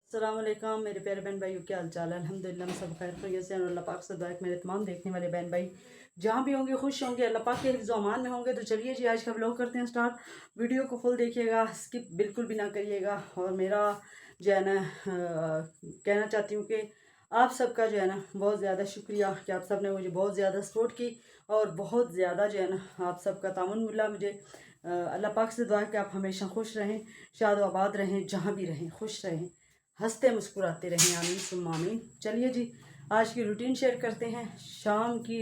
अस्सलाम वालेकुम मेरे प्यारे बहन भाइयों, क्या हाल चाल है। अल्हम्दुलिल्लाह सब खैर खैरियत से हैं। अल्लाह पाक से दुआ है कि मेरे तमाम देखने वाले बहन भाई जहाँ भी होंगे खुश होंगे, अल्लाह पाक के हिफ्ज़ अमान में होंगे। तो चलिए जी, आज का व्लॉग करते हैं स्टार्ट। वीडियो को फुल देखिएगा, स्किप बिल्कुल भी ना करिएगा। और मेरा जो है ना कहना चाहती हूँ कि आप सबका जो है ना बहुत ज़्यादा शुक्रिया कि आप सब ने मुझे बहुत ज़्यादा सपोर्ट की और बहुत ज़्यादा जो है ना आप सबका तामुन मिला मुझे। अल्लाह पाक से दुआ है कि आप हमेशा खुश रहें, शाद आबाद रहें, जहाँ भी रहें खुश रहें, हंसते मुस्कुराते रहें। आमीन सुम्मा आमीन। चलिए जी, आज की रूटीन शेयर करते हैं। शाम की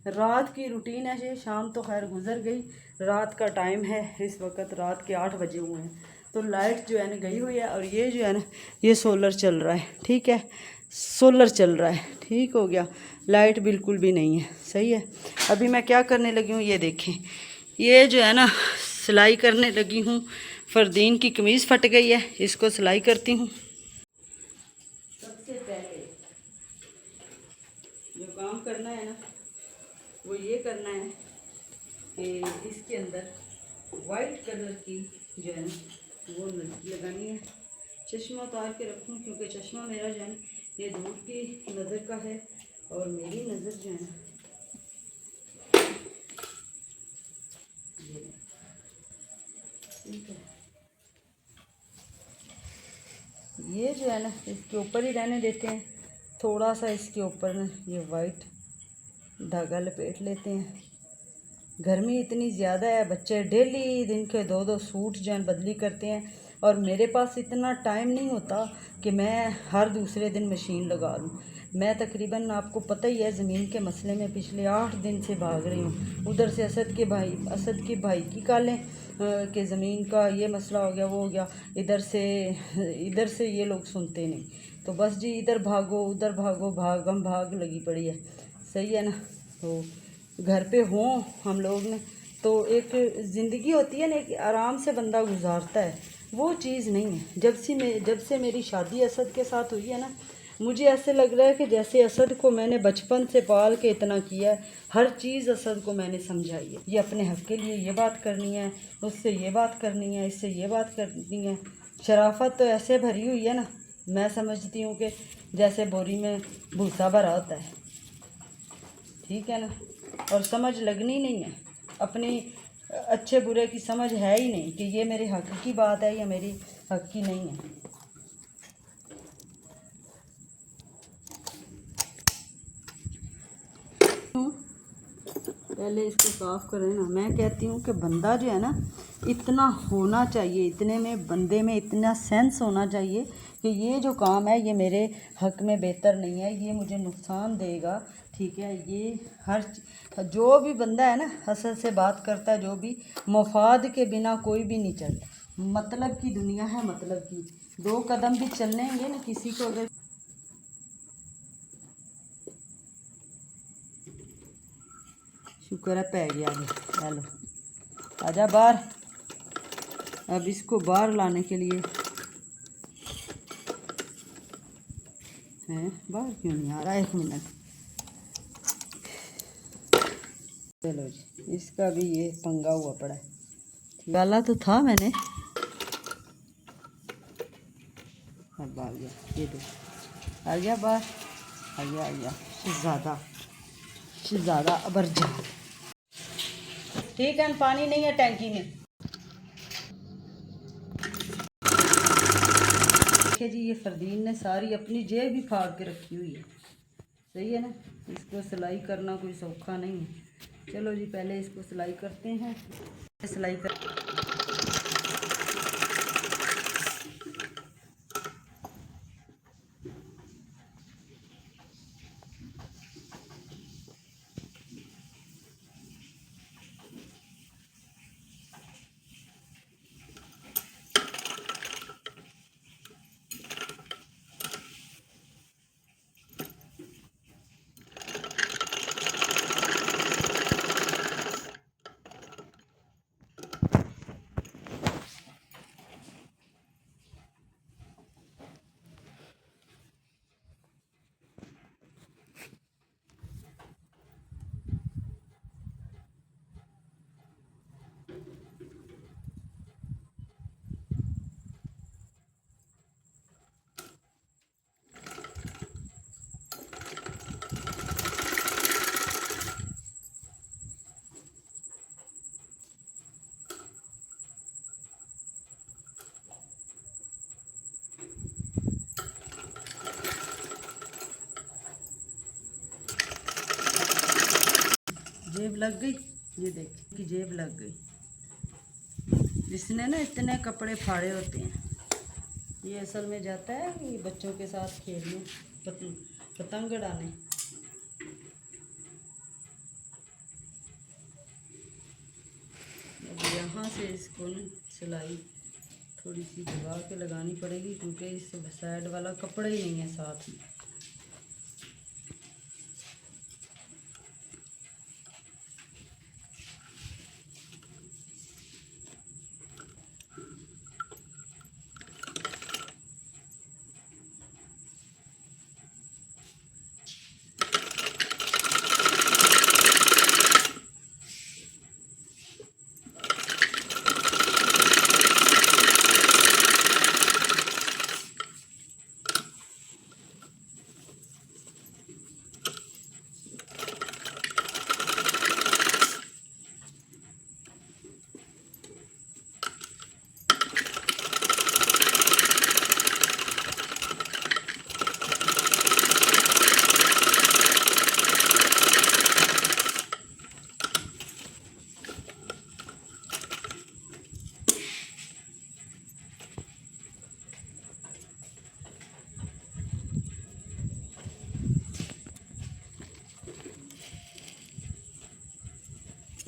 रात की रूटीन है ये। शाम तो खैर गुजर गई, रात का टाइम है। इस वक्त रात के 8 बजे हुए हैं। तो लाइट जो है ना गई हुई है और ये जो है ना ये सोलर चल रहा है। ठीक है, सोलर चल रहा है, ठीक हो गया। लाइट बिल्कुल भी नहीं है, सही है। अभी मैं क्या करने लगी हूँ ये देखें। ये जो है ना सिलाई करने लगी हूँ। फरदीन की कमीज़ फट गई है, इसको सिलाई करती हूँ। सबसे पहले जो काम करना है ना वो ये करना है कि इसके अंदर वाइट कलर की जो है ना वो लगानी है। चश्मा उतार के रखूँ क्योंकि चश्मा मेरा जो है ना ये दूर की नज़र का है और मेरी नज़र जो है ना ठीक है, ये जो है ना इसके ऊपर ही रहने देते हैं। थोड़ा सा इसके ऊपर ना ये वाइट धागा लपेट लेते हैं। गर्मी इतनी ज़्यादा है, बच्चे डेली दिन के 2-2 सूट जो हैं बदली करते हैं और मेरे पास इतना टाइम नहीं होता कि मैं हर दूसरे दिन मशीन लगा लूँ। मैं तकरीबन आपको पता ही है ज़मीन के मसले में पिछले 8 दिन से भाग रही हूँ। उधर से असद के भाई की कॉलें कि ज़मीन का ये मसला हो गया, वो हो गया। इधर से ये लोग सुनते नहीं। तो बस जी इधर भागो उधर भागो, भागम भाग लगी पड़ी है, सही है ना। तो घर पे हों हम लोग ने तो एक ज़िंदगी होती है ना, एक आराम से बंदा गुजारता है, वो चीज़ नहीं है। जब से मेरी शादी असद के साथ हुई है ना, मुझे ऐसे लग रहा है कि जैसे असद को मैंने बचपन से पाल के इतना किया है। हर चीज़ असद को मैंने समझाई है। ये अपने हक़ के लिए ये बात करनी है, उससे ये बात करनी है, इससे ये बात करनी है। शराफत तो ऐसे भरी हुई है ना, मैं समझती हूँ कि जैसे बोरी में भूसा भरा होता है, ठीक है ना। और समझ लगनी नहीं है, अपनी अच्छे बुरे की समझ है ही नहीं कि ये मेरे हक़ की बात है या मेरी हक़ की नहीं है। पहले इसको साफ़ करें ना। मैं कहती हूँ कि बंदा जो है ना इतना होना चाहिए, इतने में बंदे में इतना सेंस होना चाहिए कि ये जो काम है ये मेरे हक़ में बेहतर नहीं है, ये मुझे नुकसान देगा, ठीक है। ये हर जो भी बंदा है ना हसद से बात करता है, जो भी मफाद के बिना कोई भी नहीं चलता। मतलब की दुनिया है, मतलब की 2 कदम भी चलनेंगे ना किसी को अगर शुक्र है पै गया। हेलो आजा बाहर। अब इसको बाहर लाने के लिए हैं, बाहर क्यों नहीं आ रहा, 1 मिनट। चलो जी, इसका भी ये पंगा हुआ पड़ा है। डाला तो था मैंने, अब आ गया। ये दो आ गया बाहर, आ गया शहज़ादा अबरजा। ठीक है, पानी नहीं है टैंकी में। देखिए जी, ये फरदीन ने सारी अपनी जेब भी फाड़ के रखी हुई है, सही है ना। इसको सिलाई करना कोई सौखा नहीं है। चलो जी, पहले इसको सिलाई करते हैं। सिलाई कर लग गई, ये देख कि जेब लग गई। जिसने ना इतने कपड़े फाड़े होते हैं, ये असल में जाता है कि बच्चों के साथ खेलने, पतंग उड़ाने। अब यहाँ से इसको ना सिलाई थोड़ी सी दबा के लगानी पड़ेगी, क्योंकि इस साइड वाला कपड़ा ही नहीं है साथ में।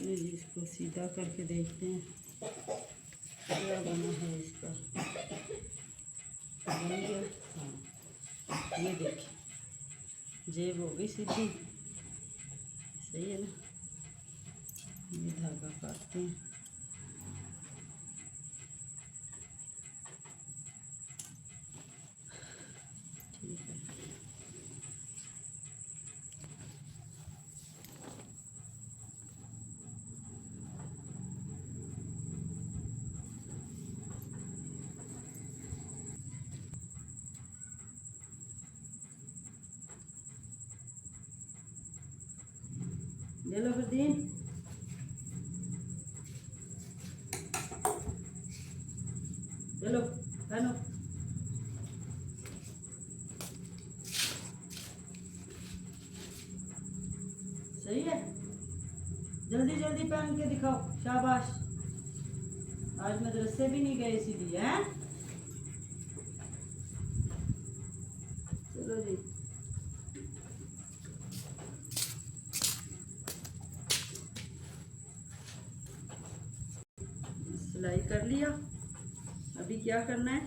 जी इसको सीधा करके देखते हैं क्या बना है इसका। बन गया, हाँ ये देखिए जेब हो गई सीधी, सही है ना। ये धागा काटते हैं। ठीक है, चलो फरदीन, चलो पहनो। सही है, जल्दी जल्दी पहन के दिखाओ, शाबाश। आज मदरसे भी नहीं गए इसीलिए हैं। चलो जी, सिलाई कर लिया। अभी क्या करना है,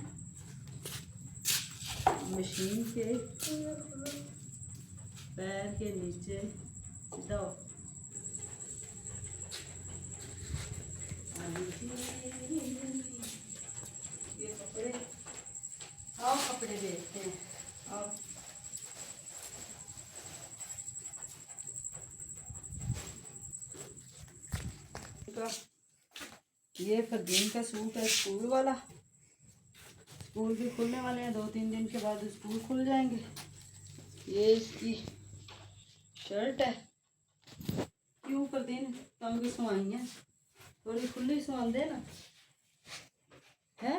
मशीन के पैर के नीचे सीधा ये कपड़े, आओ कपड़े देखते हैं, आओ। ये फरदीन का सूट है, स्कूल वाला। स्कूल भी खुलने वाले हैं, 2-3 दिन के बाद स्कूल खुल जाएंगे। ये इसकी शर्ट है। क्यों फरदीन तंग सुई है, थोड़ी खुली सुन दे ना, है।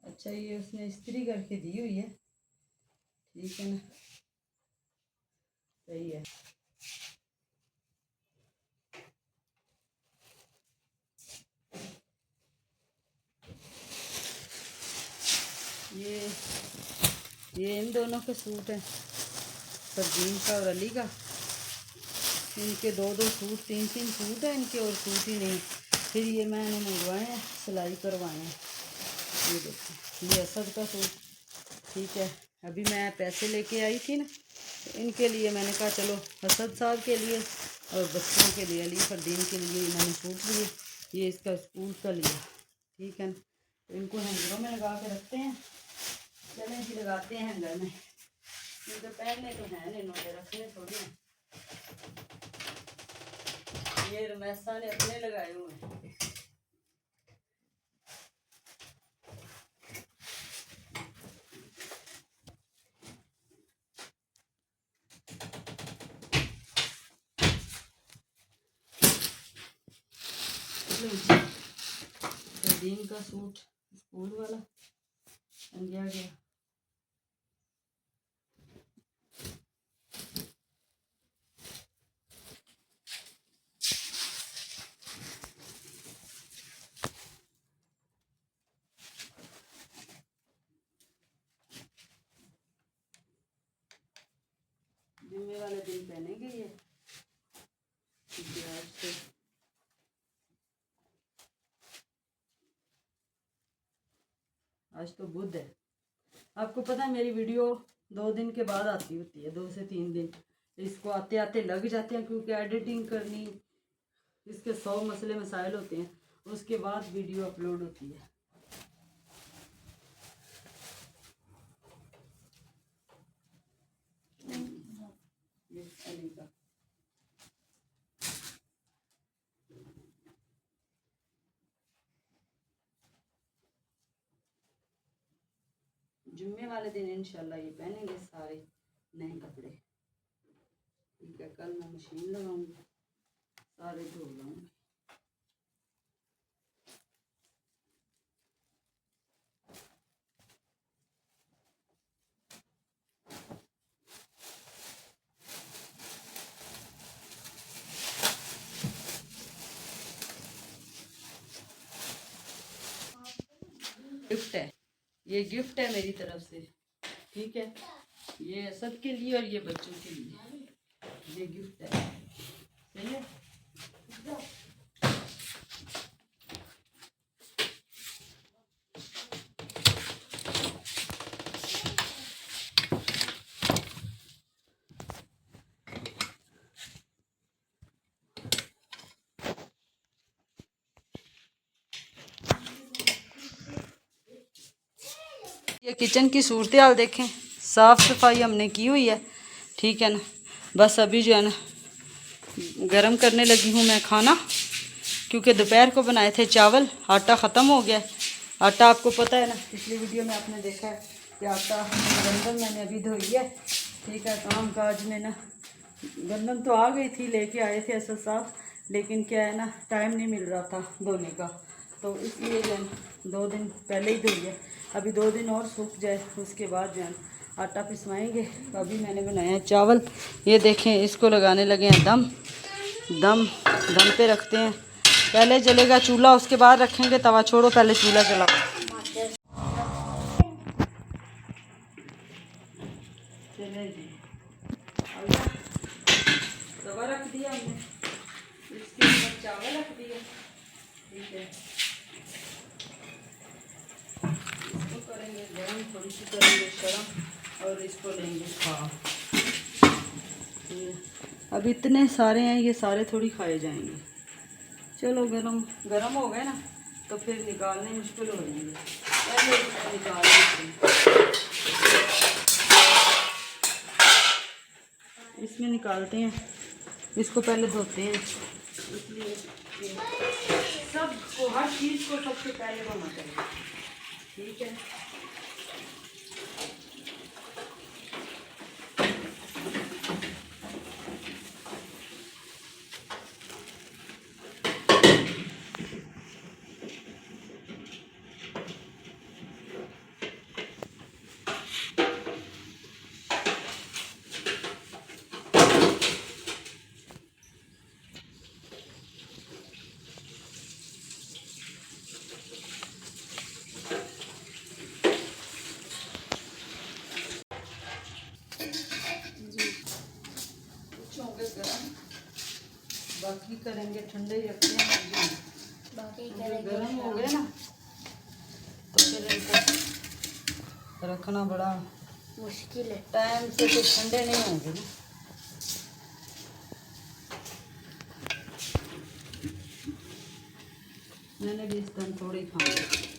अच्छा ये उसने इस्त्री करके दी हुई है, ठीक है ना, सही है। ये इन दोनों के सूट हैं, फरदीन का और अली का। इनके 2-2 सूट, 3-3 सूट हैं इनके, और सूट ही नहीं। फिर ये मैंने मंगवाए हैं, सिलाई करवाए हैं। ये देखो, ये असद का सूट, ठीक है। अभी मैं पैसे लेके आई थी ना, तो इनके लिए मैंने कहा चलो असद साहब के लिए और बच्चों के लिए, अली फरदीन के लिए मैंने सूट लिए। ये इसका स्कूल का लिया, ठीक है। तो इनको हैंगरों में लगा के रखते हैं। चलें जी, लगाते हैं हैंगर में, क्योंकि पहनने तो हैं इन्होंने, रखने थोड़ी हैं। ये रमैसा ने अपने लगाए हुए हैं। फरदीन का सूट स्कूल वाला गया गया। पहनेंगे ये, क्योंकि आज तो बुध है। आपको पता है मेरी वीडियो 2 दिन के बाद आती होती है, 2 से 3 दिन इसको आते आते लग जाते हैं, क्योंकि एडिटिंग करनी, इसके 100 मसले मसाइल होते हैं, उसके बाद वीडियो अपलोड होती है। ये अली का जुम्मे वाले दिन इंशाल्लाह ये पहनेंगे सारे नए कपड़े। ठीक है, कल मैं मशीन लगाऊंगी, सारे धो लाऊंगी। गिफ्ट है, ये गिफ्ट है मेरी तरफ से। ठीक है, ये सबके लिए और ये बच्चों के लिए ये गिफ्ट है। सही है। ये किचन की सूरत हाल देखें, साफ़ सफाई हमने की हुई है। ठीक है ना, बस अभी जो है ना गरम करने लगी हूँ मैं खाना, क्योंकि दोपहर को बनाए थे चावल, आटा ख़त्म हो गया। आटा आपको पता है ना, पिछली वीडियो में आपने देखा है कि आटा गंदम मैंने अभी धोई है। ठीक है, काम काज में ना गंदम तो आ गई थी, लेके आए थे असल साफ, लेकिन क्या है ना टाइम नहीं मिल रहा था धोने का, तो इसलिए जो है 2 दिन पहले ही धोई है। अभी 2 दिन और सूख जाए, उसके बाद जो है आटा पिसवाएंगे। अभी मैंने बनाया है चावल, ये देखें, इसको लगाने लगे हैं दम पे रखते हैं। पहले जलेगा चूल्हा, उसके बाद रखेंगे तवा। छोड़ो, पहले चूल्हा जलाओ। चले जी, तवा रख दिया हमने, इसके ऊपर चावल रख दिया। ठीक है, इसको करेंगे गरम, थोड़ी सी करेंगे गरम और इसको लेंगे खा। अब इतने सारे हैं, ये सारे थोड़ी खाए जाएंगे। चलो, गरम हो गए ना तो फिर निकालने मुश्किल हो जाएंगे। पहले इसको निकाल लेते हैं, इसमें निकालते हैं, इसको पहले धोते हैं। इसलिए सबको, हर चीज़ को सबसे पहले धोना चाहिए। ठीक है, गरम, बाकी करेंगे ठंडे ही रखते हैं। बाकी गरम हो गए ना तो फिर इनको रखना बड़ा मुश्किल है, टाइम से तो ठंडे नहीं होंगे ना। मैंने भी इस टाइम थोड़े ही खाए।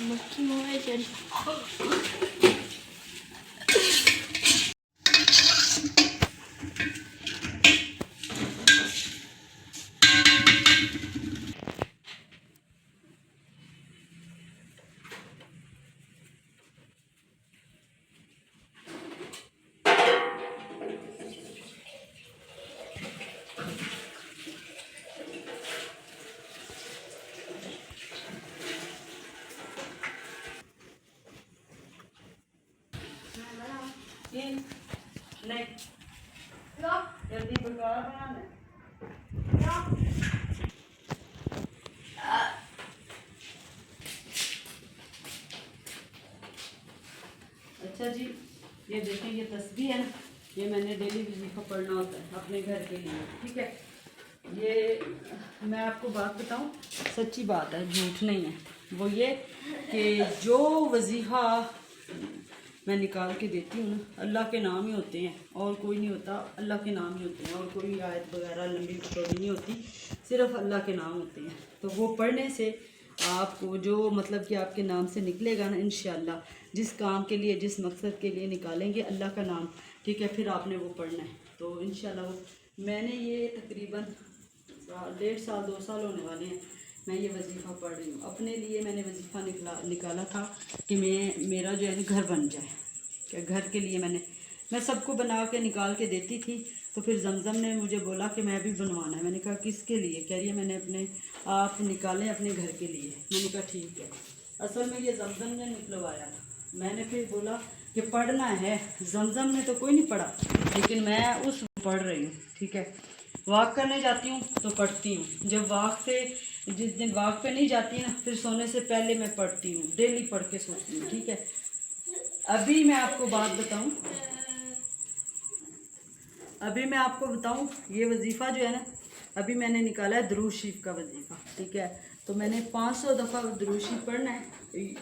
मक्खी मुँह में चढ़ी। नहीं जल्दी बेकार बनाना है। अच्छा जी, ये देखें, ये तस्बीह है ना, ये मैंने डेली वजीफा पढ़ना होता है अपने घर के लिए, ठीक है। ये मैं आपको बात बताऊं, सच्ची बात है, झूठ नहीं है। वो ये कि जो वजीफा मैं निकाल के देती हूँ ना, अल्लाह के नाम ही होते हैं और कोई नहीं होता, अल्लाह के नाम ही होते हैं और कोई आयत वगैरह लंबी चौड़ी नहीं होती, सिर्फ अल्लाह के नाम होते हैं। तो वो पढ़ने से आपको जो मतलब कि आपके नाम से निकलेगा ना, इंशाअल्लाह जिस काम के लिए, जिस मकसद के लिए निकालेंगे अल्लाह का नाम, ठीक है, फिर आपने वो पढ़ना है। तो इंशाअल्लाह वो मैंने ये तकरीबन 1.5 साल 2 साल होने वाले हैं मैं ये वजीफ़ा पढ़ रही हूँ। अपने लिए मैंने वजीफ़ा निकाला था कि मेरा जो है घर बन जाए, क्या घर के लिए मैं सबको बना के निकाल के देती थी। तो फिर जमज़म ने मुझे बोला कि मैं भी बनवाना है। मैंने कहा किसके लिए? कह रही है मैंने अपने आप निकालें अपने घर के लिए। मैंने कहा ठीक है। असल में ये जमज़म ने निकलवाया था। मैंने फिर बोला कि पढ़ना है। जमज़म ने तो कोई नहीं पढ़ा, लेकिन मैं उस पढ़ रही हूँ, ठीक है। वॉक करने जाती हूँ तो पढ़ती हूँ। जब वॉक से जिस दिन वॉक पे नहीं जाती ना, फिर सोने से पहले मैं पढ़ती हूँ, डेली पढ़ के सोती हूँ, ठीक है। अभी मैं आपको बात बताऊँ, ये वजीफ़ा जो है ना, अभी मैंने निकाला है दरूद शरीफ का वजीफ़ा, ठीक है। तो मैंने 500 दफ़ा दरूद शरीफ पढ़ना है।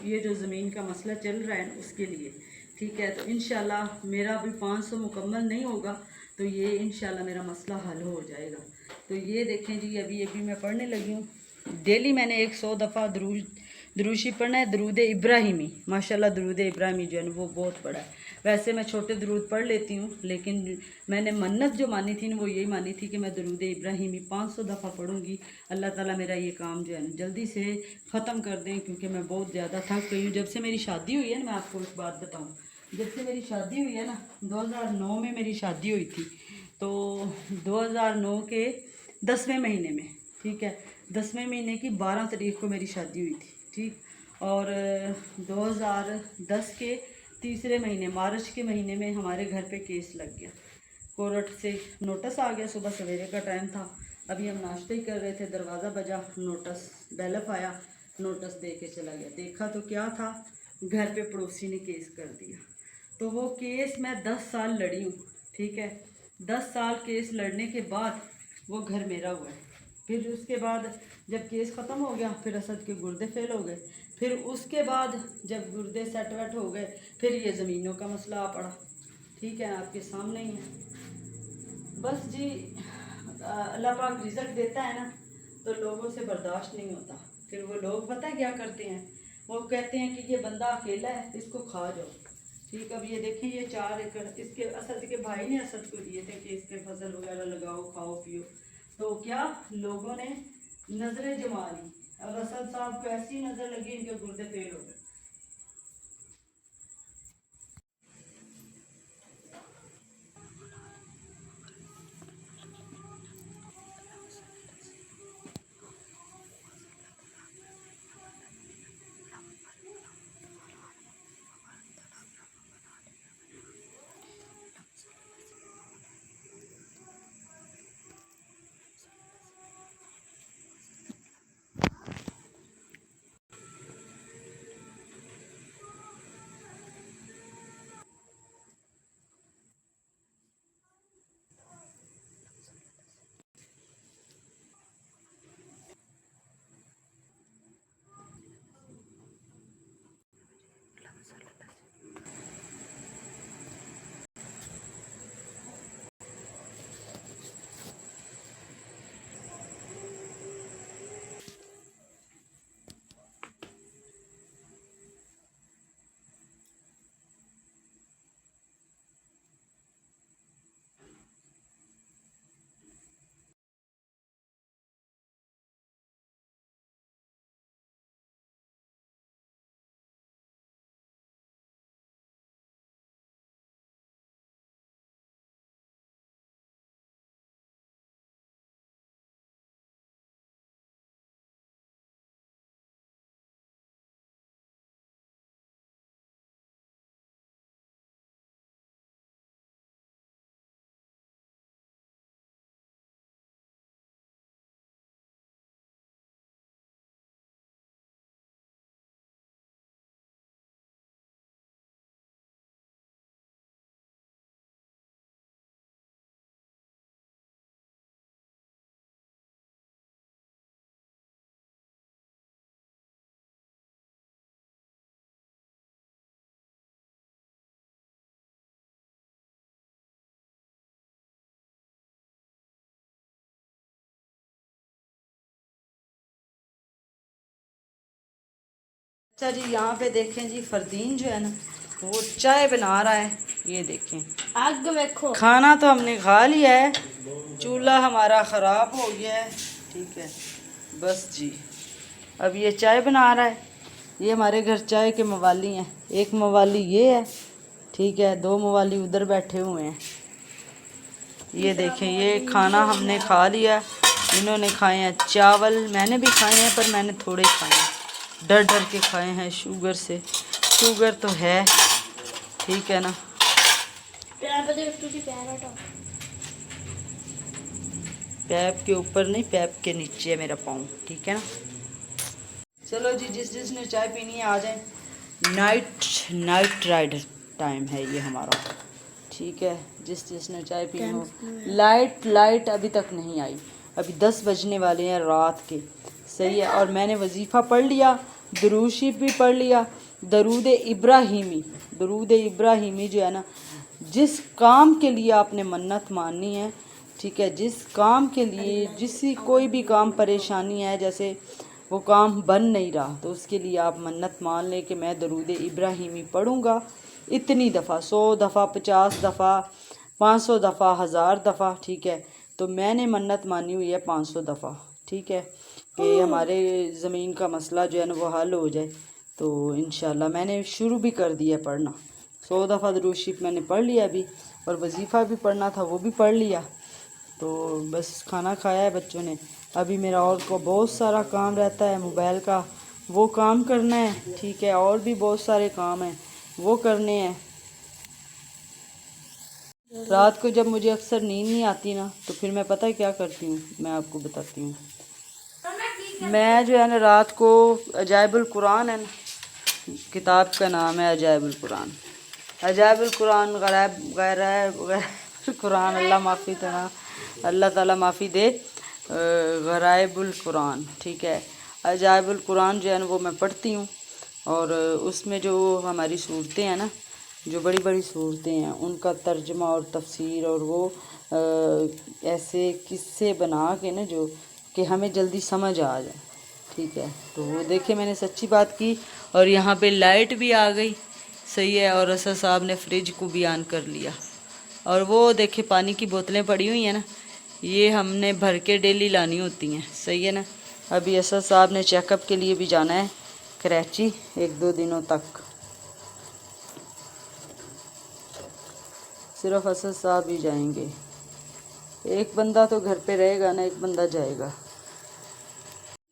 ये जो ज़मीन का मसला चल रहा है उसके लिए, ठीक है। तो इंशाल्लाह मेरा अभी 500 मुकम्मल नहीं होगा तो ये इंशाल्लाह मेरा मसला हल हो जाएगा। तो ये देखें जी, अभी मैं पढ़ने लगी हूँ। डेली मैंने 100 दफ़ा दरूद शरीफ पढ़ना है। दरूद इब्राहिमी, माशाल्लाह दरूद इब्राहिमी जो है वो बहुत बड़ा है। वैसे मैं छोटे दरूद पढ़ लेती हूँ, लेकिन मैंने मन्नत जो मानी थी ना, वो यही मानी थी कि मैं दरूद इब्राहिमी 500 दफ़ा पढ़ूँगी। अल्लाह ताला मेरा ये काम जो है ना जल्दी से ख़त्म कर दें, क्योंकि मैं बहुत ज़्यादा थक गई हूँ। जब से मेरी शादी हुई है ना, मैं आपको एक बात बताऊँ, जब से मेरी शादी हुई है ना, 2009 में मेरी शादी हुई थी। तो 2009 के 10वें महीने में, ठीक है, 10वें महीने की 12 तारीख को मेरी शादी हुई थी, ठीक। और 2010 के तीसरे महीने, मार्च के महीने में हमारे घर पे केस लग गया। कोर्ट से नोटिस आ गया, सुबह सवेरे का टाइम था, अभी हम नाश्ते ही कर रहे थे, दरवाज़ा बजा, नोटिस बैलफ आया, नोटिस दे के चला गया। देखा तो क्या था, घर पे पड़ोसी ने केस कर दिया। तो वो केस मैं 10 साल लड़ी हूँ, ठीक है। 10 साल केस लड़ने के बाद वो घर मेरा हुआ है। फिर उसके बाद जब केस ख़त्म हो गया, फिर असद के गुर्दे फेल हो गए। फिर उसके बाद जब गुर्दे सेट वेट हो गए, फिर ये ज़मीनों का मसला आ पड़ा, ठीक है, आपके सामने ही है। बस जी, अल्लाह पाक रिज़्क देता है ना, तो लोगों से बर्दाश्त नहीं होता। फिर वो लोग पता है क्या करते हैं, वो कहते हैं कि ये बंदा अकेला है, इसको खा जाओ, ठीक। अब ये देखें, ये 4 एकड़ इसके असद के भाई ने असद को दिए थे कि इसके फसल वगैरह लगाओ, खाओ पियो। तो क्या लोगों ने नज़रें जमा ली, और असद साहब को ऐसी नज़र लगी, इनके गुर्दे फेल हो गए। अच्छा जी, यहाँ पे देखें जी, फरदीन जो है ना वो चाय बना रहा है। ये देखें, आग देखो। खाना तो हमने खा लिया है, चूल्हा हमारा ख़राब हो गया है। ठीक है, बस जी अब ये चाय बना रहा है। ये हमारे घर चाय के मवाली हैं। एक मवाली ये है, ठीक है, 2 मवाली उधर बैठे हुए हैं। ये देखें, ये खाना हमने खा लिया, इन्होंने खाए हैं चावल, मैंने भी खाए हैं पर मैंने थोड़े खाए हैं, डर डर के खाए हैं शुगर से। शुगर तो है, ठीक है ना। पैप के ऊपर नहीं, पैप के नीचे है मेरा पाँव, ठीक है ना। चलो जी, जिसने चाय पीनी है आ जाए। नाइट राइडर टाइम है ये हमारा, ठीक है। जिसने चाय पीनी हो। लाइट अभी तक नहीं आई, अभी 10 बजने वाले हैं रात के, सही है। और मैंने वजीफ़ा पढ़ लिया, दुरूद शरीफ भी पढ़ लिया। दरूद इब्राहिमी जो है ना, जिस काम के लिए आपने मन्नत माननी है, ठीक है, जिस काम के लिए, कोई भी काम परेशानी है, जैसे वो काम बन नहीं रहा, तो उसके लिए आप मन्नत मान लें कि मैं दरूद इब्राहिमी पढ़ूँगा इतनी दफ़ा, 100 दफ़ा, 50 दफ़ा, 500 दफ़ा, 1000 दफ़ा, ठीक है। तो मैंने मन्नत मानी हुई है 500 दफ़ा, ठीक है, कि हमारे ज़मीन का मसला जो है ना वो हल हो जाए। तो इंशाल्लाह मैंने शुरू भी कर दिया पढ़ना। 100 दफ़ा दुरूद शरीफ मैंने पढ़ लिया अभी, और वजीफ़ा भी पढ़ना था वो भी पढ़ लिया। तो बस खाना खाया है बच्चों ने। अभी मेरा और को बहुत सारा काम रहता है मोबाइल का, वो काम करना है, ठीक है। और भी बहुत सारे काम हैं वो करने हैं। रात को जब मुझे अक्सर नींद नहीं आती ना, तो फिर मैं पता है क्या करती हूँ, मैं आपको बताती हूँ। मैं जो है ना रात को, अजाइबुल कुरान है ना, किताब का नाम है अजाइबुल कुरान। अजाइबुल कुरान गैराइबुल कुरान, अल्लाह माफ़ी देना, अल्लाह ताला माफ़ी दे, गैराइबुल कुरान, ठीक है। अजाइबुल कुरान जो है ना वो मैं पढ़ती हूँ, और उसमें जो हमारी सूरतें हैं ना, जो बड़ी बड़ी सूरतें हैं, उनका तर्जमा और तफसीर, और वो ऐसे किस्से बना के ना जो कि हमें जल्दी समझ आ जाए, ठीक है। तो वो देखे, मैंने सच्ची बात की। और यहाँ पे लाइट भी आ गई, सही है। और असद साहब ने फ्रिज को भी ऑन कर लिया। और वो देखे पानी की बोतलें पड़ी हुई हैं ना, ये हमने भर के डेली लानी होती हैं, सही है ना। अभी असद साहब ने चेकअप के लिए भी जाना है कराची 1-2 दिनों तक। सिर्फ असद साहब ही जाएंगे, एक बंदा तो घर पे रहेगा ना, एक बंदा जाएगा।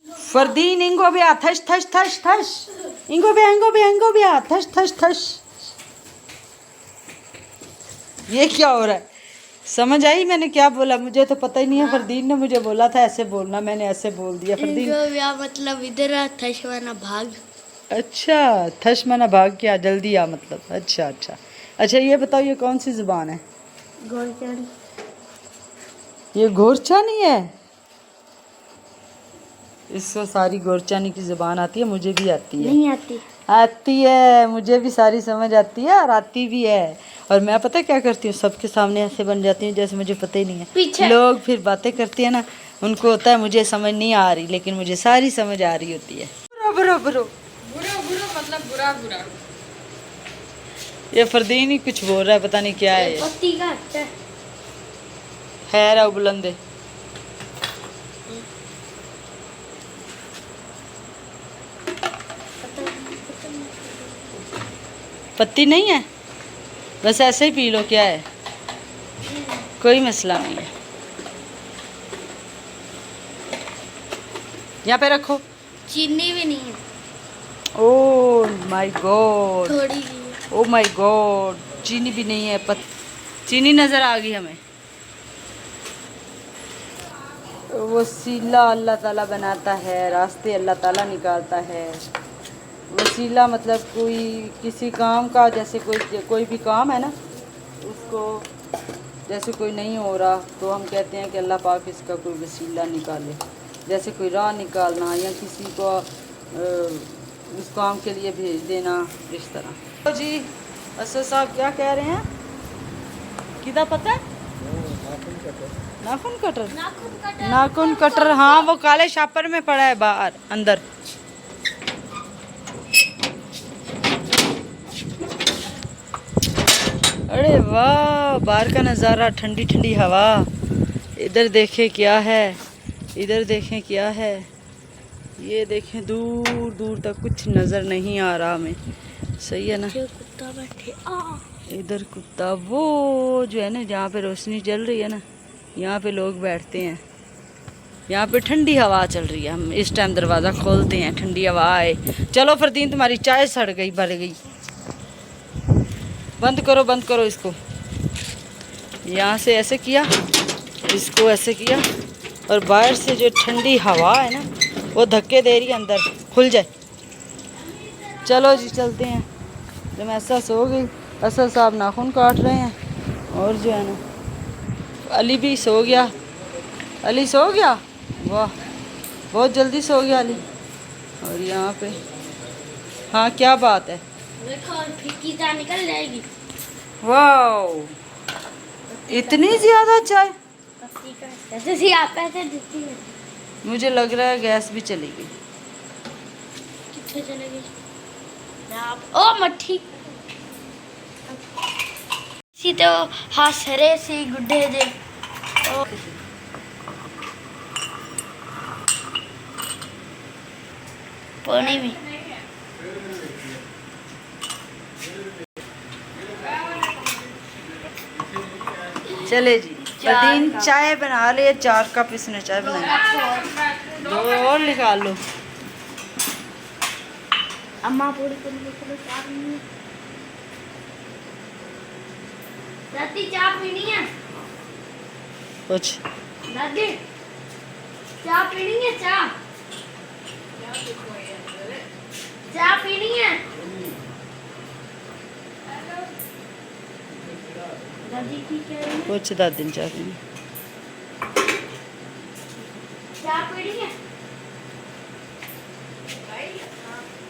फरदीन इंगो भी आ, थश थश थश थश, इंगो भी आ, थश थश थश। ये क्या हो रहा है, समझ आई मैंने क्या बोला? मुझे तो पता ही नहीं है। फरदीन ने मुझे बोला था ऐसे बोलना, मैंने ऐसे बोल दिया। फरदीन मतलब इधर आ, थश माना भाग। अच्छा, थश माना भाग, क्या जल्दी आ मतलब। अच्छा अच्छा अच्छा, ये बताओ ये कौन सी ज़ुबान है? गोरचानी। ये गोरचानी है, इसको सारी गोरचानी की ज़ुबान आती है? मुझे भी आती है। नहीं आती? आती है, मुझे भी सारी समझ आती है, और आती भी है। और मैं पता क्या करती हूँ, सबके सामने ऐसे बन जाती हूँ जैसे मुझे पता ही नहीं है। लोग फिर बातें करती है ना, उनको होता है मुझे समझ नहीं आ रही, लेकिन मुझे सारी समझ आ रही होती है। बुरा बुरा मतलब बुरा बुरा। ये फरदीन ही कुछ बोल रहा है, पता नहीं क्या है। पत्ती का है। खैर है बुलंदे। पत्ती नहीं है, बस ऐसे ही पी लो, क्या है, कोई मसला नहीं है। यहाँ पे रखो। चीनी भी नहीं है। ओह माय गॉड, थोड़ी ओह माय गॉड, चीनी भी नहीं है। चीनी नज़र आ गई हमें। वसीला अल्लाह ताला बनाता है, रास्ते अल्लाह ताला निकालता है। वसीला मतलब कोई किसी काम का, जैसे कोई भी काम है ना, उसको जैसे कोई नहीं हो रहा तो हम कहते हैं कि अल्लाह पाक इसका कोई वसीला निकाले, जैसे कोई राह निकालना, या किसी को उस काम के लिए भेज देना, इस तरह। तो जी असद साहब क्या कह रहे हैं, किदा पता है? नाखून कटर, नाखून कटर, हाँ वो काले शापर में पड़ा है बाहर अंदर। अरे वाह, बाहर का नज़ारा, ठंडी ठंडी हवा। इधर देखें क्या है, इधर देखें क्या है। ये देखें, दूर दूर तक कुछ नज़र नहीं आ रहा हमें। सही है ना। कुत्ता बैठे इधर कुत्ता, वो जो है ना जहाँ पे रोशनी जल रही है ना, यहाँ पे लोग बैठते हैं। यहाँ पे ठंडी हवा चल रही है। हम इस टाइम दरवाज़ा खोलते हैं, ठंडी हवा आए। चलो फरदीन, तुम्हारी चाय सड़ गई, भर गई। बंद करो, बंद करो इसको। यहाँ से ऐसे किया, इसको ऐसे किया, और बाहर से जो ठंडी हवा है ना, वो धक्के दे रही है अंदर, खुल जाए। चलो जी चलते हैं। जब ऐसा सो गई, असद साहब नाखून काट रहे हैं, और जो है ना अली भी सो गया। अली सो गया, वाह बहुत जल्दी सो गया अली। और यहाँ पे, हाँ क्या बात है, देखो फीकी चाय निकल जाएगी। वाह इतनी ज़्यादा चाय। जैसे सी आप पैसे देती है। मुझे लग रहा है गैस भी चली गई। कितने चलेगी ओ मट्ठी सी तो हासरे सी गुड्डे जे ओ पानी में चले जी, फरदीन चाय बना ले। 4 कप इसने चाय बनाई, 2 और निकाल लो। अम्मा पूरी कर लो, चलो चाय पीनी है। दादी चाय पीनी है, कुछ दादी चाय पीनी है, चाय चाय पीनी है दादी की कह रही है। कुछ 10 दिन चाय पीनी। चाय पीनी है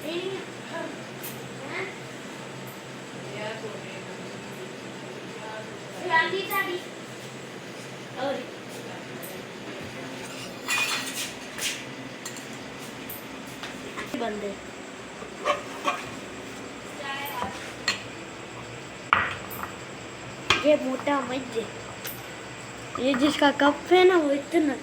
पीनी है दादी दादी और बंदे ये मोटा मत दे, ये जिसका कप है ना वो इतना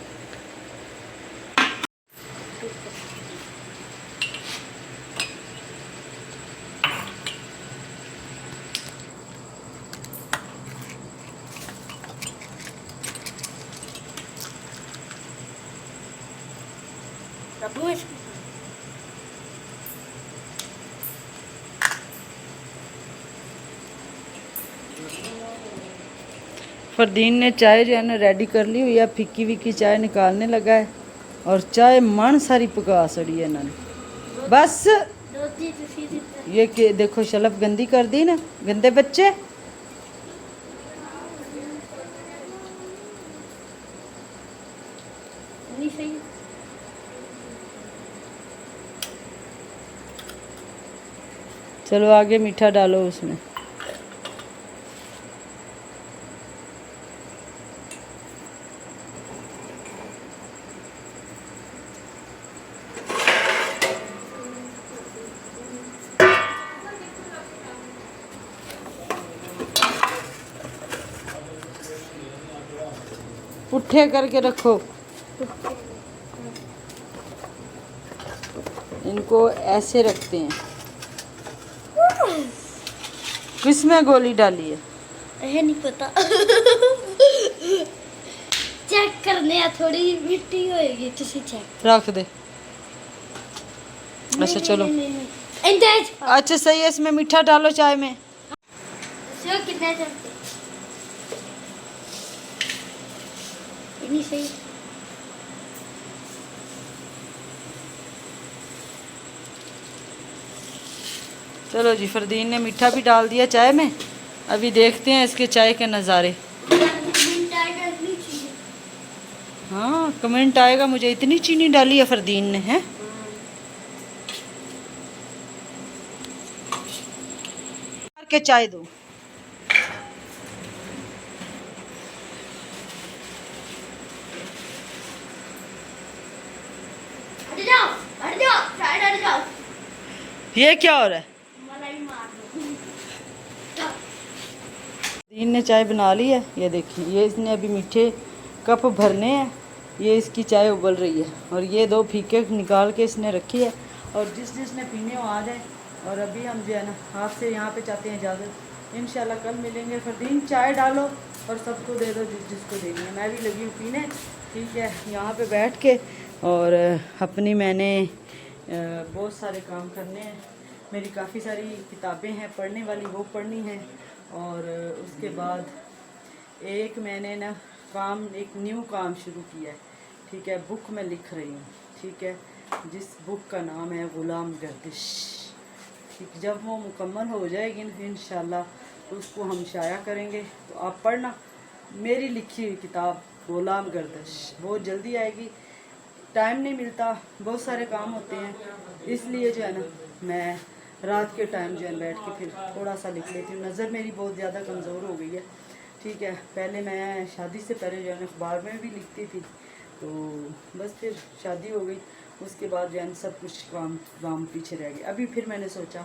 फरदीन ने चाय जो है ना रेडी कर ली हुई है। फिक्की विक्की चाय निकालने लगा है, और चाय मन सारी पका सड़ी है इन्होंने। बस ये कि देखो शलफ गंदी कर दी ना, गंदे बच्चे। नहीं सही चलो आगे मीठा डालो उसमें। पुट्ठे करके रखो इनको, ऐसे रखते हैं। किसमें गोली डाली है? है नहीं पता चेक करने थोड़ी मिट्टी होएगी तो चेक रख दे। अच्छा चलो, अच्छा सही है। इसमें मीठा डालो चाय में। कितने चलते नहीं सही। चलो जी, फरदीन ने मीठा भी डाल दिया चाय में। अभी देखते हैं इसके चाय के नज़ारे। हाँ कमेंट आएगा, मुझे इतनी चीनी डाली है फरदीन ने, है के चाय दो। हट जाओ साइड हट जाओ। ये क्या हो रहा है? मलाई मार दो। ने चाय बना ली है, ये देखिए, ये इसने अभी मीठे कप भरने हैं, ये इसकी चाय उबल रही है और ये 2 फीके निकाल के इसने रखी है और जिसने पीने हो आ जाए। और अभी हम जो है ना आपसे यहाँ पे चाहते हैं इजाज़त, इंशाल्लाह कल मिलेंगे। फरदीन चाय डालो और सबको दे दो जिसको देनी है। मैं भी लगी हूँ पीने, ठीक है, यहाँ पे बैठ के। और अपनी मैंने बहुत सारे काम करने हैं, मेरी काफ़ी सारी किताबें हैं पढ़ने वाली, वो पढ़नी है। और उसके बाद एक मैंने ना काम, एक न्यू काम शुरू किया है, ठीक है, बुक मैं लिख रही हूँ, ठीक है, जिस बुक का नाम है ग़ुलाम गर्दिश। ठीक, जब वो मुकम्मल हो जाएगी ना इंशाल्लाह उसको हम शाया करेंगे, तो आप पढ़ना मेरी लिखी हुई किताब ग़ुलाम गर्दिश। बहुत जल्दी आएगी, टाइम नहीं मिलता, बहुत सारे काम होते हैं, इसलिए जो है ना मैं रात के टाइम जो है बैठ के फिर थोड़ा सा लिख लेती हूँ। नज़र मेरी बहुत ज़्यादा कमज़ोर हो गई है, ठीक है। पहले मैं शादी से पहले जो है ना अखबार में भी लिखती थी, तो बस फिर शादी हो गई, उसके बाद जो है सब कुछ काम पीछे रह गया। अभी फिर मैंने सोचा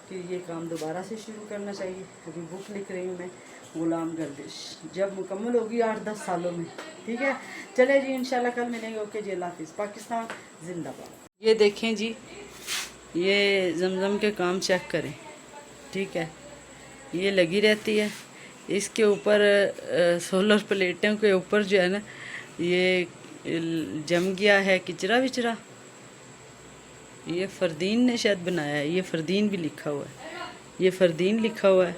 कि ये काम दोबारा से शुरू करना चाहिए। अभी बुक लिख रही हूँ मैं ग़ुलाम गर्दिश, जब मुकम्मल होगी 8-10 सालों में, ठीक है। चले जी, इंशाल्लाह कल मिलेंगे। ओके जी, अल्लाह हाफिज़, पाकिस्तान जिंदाबाद। ये देखें जी, ये जमजम के काम चेक करें, ठीक है, ये लगी रहती है, इसके ऊपर सोलर प्लेटों के ऊपर जो है ना ये जम गया है किचरा विचरा। ये फरदीन ने शायद बनाया है, ये फरदीन भी लिखा हुआ है, ये फरदीन लिखा हुआ है,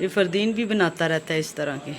ये फरदीन भी बनाता रहता है इस तरह के।